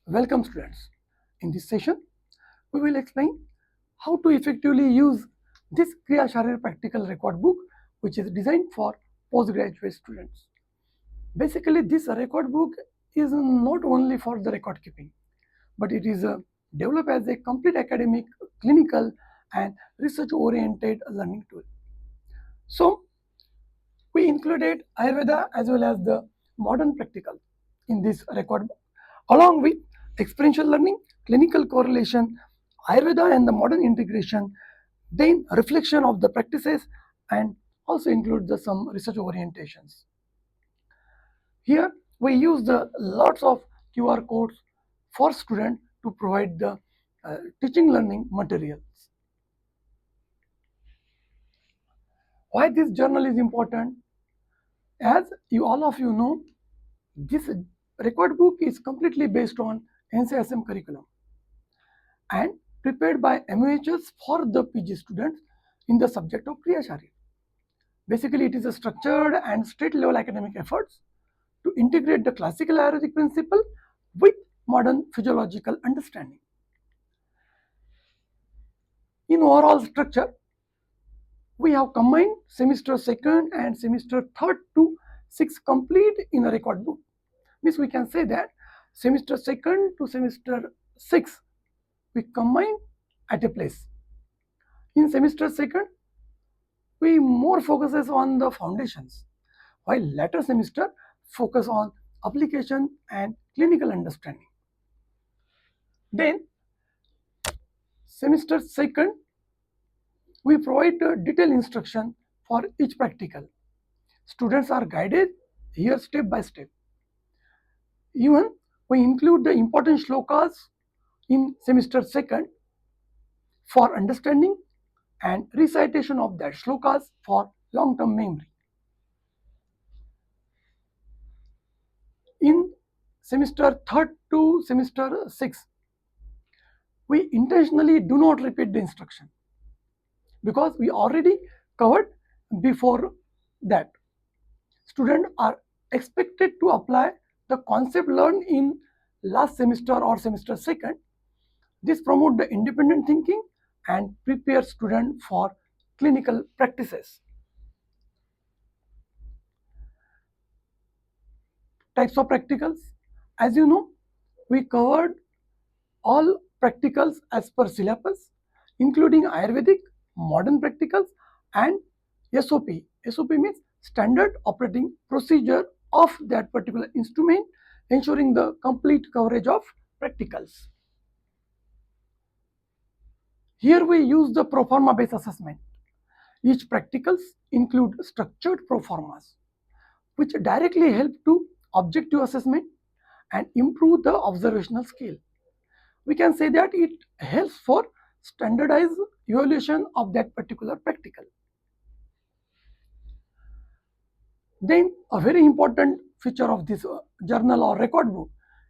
Welcome students. In this session, we will explain how to effectively use this Kriya Sharir practical record book which is designed for postgraduate students. Basically, this record book is not only for the record keeping, but it is developed as a complete academic, clinical and research oriented learning tool. So, we included Ayurveda as well as the modern practical in this record book, along with experiential learning, clinical correlation, Ayurveda and the modern integration, then reflection of the practices, and also include some research orientations. Here we use the lots of QR codes for students to provide the teaching learning materials. Why this journal is important? As you all of you know, this record book is completely based on NCSM curriculum and prepared by MOHs for the PG students in the subject of Kriya Sharir. Basically, it is a structured and state level academic efforts to integrate the classical Ayurvedic principle with modern physiological understanding. In overall structure, we have combined semester second and semester third to 6 complete in a record book. Means we can say that semester second to semester 6 we combine at a place. In semester second, we more focuses on the foundations, while later semester focus on application and clinical understanding. Then semester second, we provide detailed instruction for each practical. Students are guided here step by step. Even we include the important shlokas in semester second for understanding and recitation of that shlokas for long-term memory. In semester third to semester 6, we intentionally do not repeat the instruction because we already covered before that. Students are expected to apply the concept learned in last semester or semester second. This promotes the independent thinking and prepare students for clinical practices. Types of practicals. As you know, we covered all practicals as per syllabus, including Ayurvedic, modern practicals, and SOP. SOP means standard operating procedure of that particular instrument, ensuring the complete coverage of practicals. Here we use the pro forma based assessment. Each practicals include structured pro formas, which directly help to objective assessment and improve the observational skill. We can say that it helps for standardized evaluation of that particular practical. Then a very important feature of this journal or record book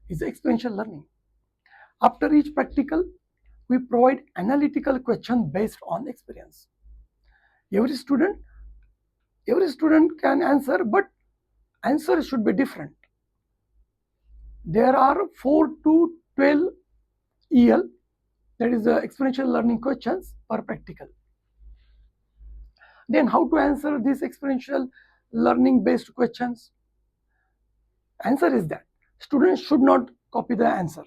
is experiential learning. After each practical, we provide analytical question based on experience. Every student can answer, but answer should be different. There are 4 to 12 EL, that is the experiential learning questions per practical. Then how to answer these experiential learning based questions? Answer is that students should not copy the answer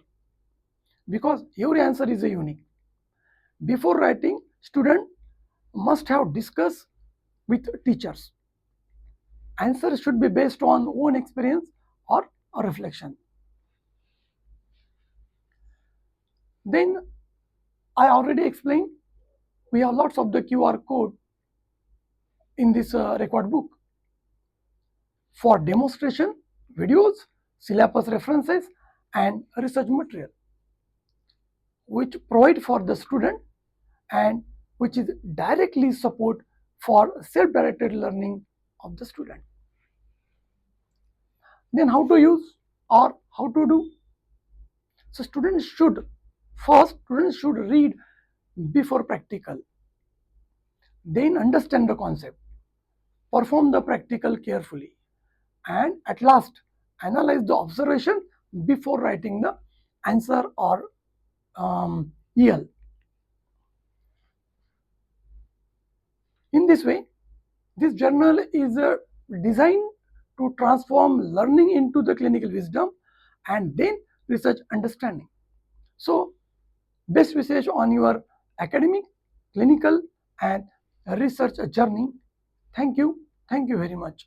because every answer is a unique. Before writing, student must have discussed with teachers. Answer should be based on own experience or a reflection. Then I already explained we have lots of the QR code in this record book for demonstration, videos, syllabus references and research material which provide for the student and which is directly support for self-directed learning of the student. Then how to use or how to do? So students should read before practical, then understand the concept, perform the practical carefully, and at last analyze the observation before writing the answer or EL. In this way, this journal is designed to transform learning into the clinical wisdom and then research understanding. So, best wishes on your academic, clinical, and research journey. Thank you. Thank you very much.